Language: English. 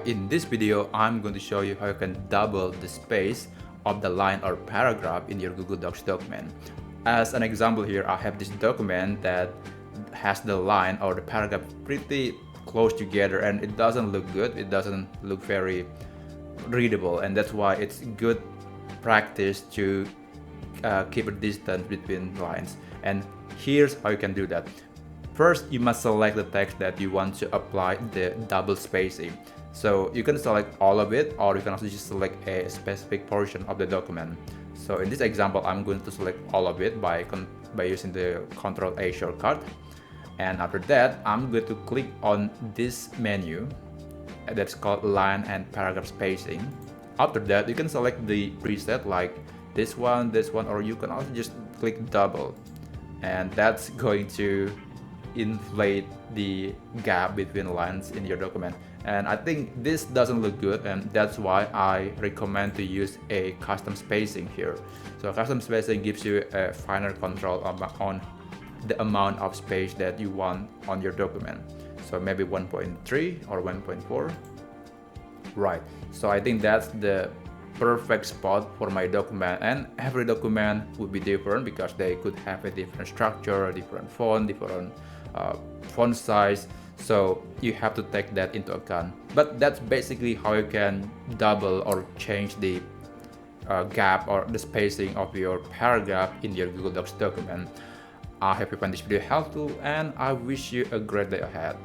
in this video, I'm going to show you how you can double the space of the line or paragraph in your Google Docs document. As an example here, I have this document that has the line or the paragraph pretty close together and it doesn't look good. It doesn't look very readable, and that's why it's good practice to keep a distance between lines. And here's how you can do that. First, you must select the text that you want to apply the double spacing. So you can select all of it, or you can also just select a specific portion of the document. So in this example, I'm going to select all of it by using the Ctrl+A shortcut. And after that, I'm going to click on this menu that's called line and paragraph spacing. After that, you can select the preset like this one, or you can also just click double. And that's going to inflate the gap between lines in your document. And I think this doesn't look good, and that's why I recommend to use a custom spacing here. So custom spacing gives you a finer control on the amount of space that you want on your document. So maybe 1.3 or 1.4. Right, so I think that's the perfect spot for my document, and every document would be different because they could have a different structure, a different font, different font size, so you have to take that into account. But that's basically how you can double or change the gap or the spacing of your paragraph in your Google Docs document. I hope you find this video helpful, and I wish you a great day ahead.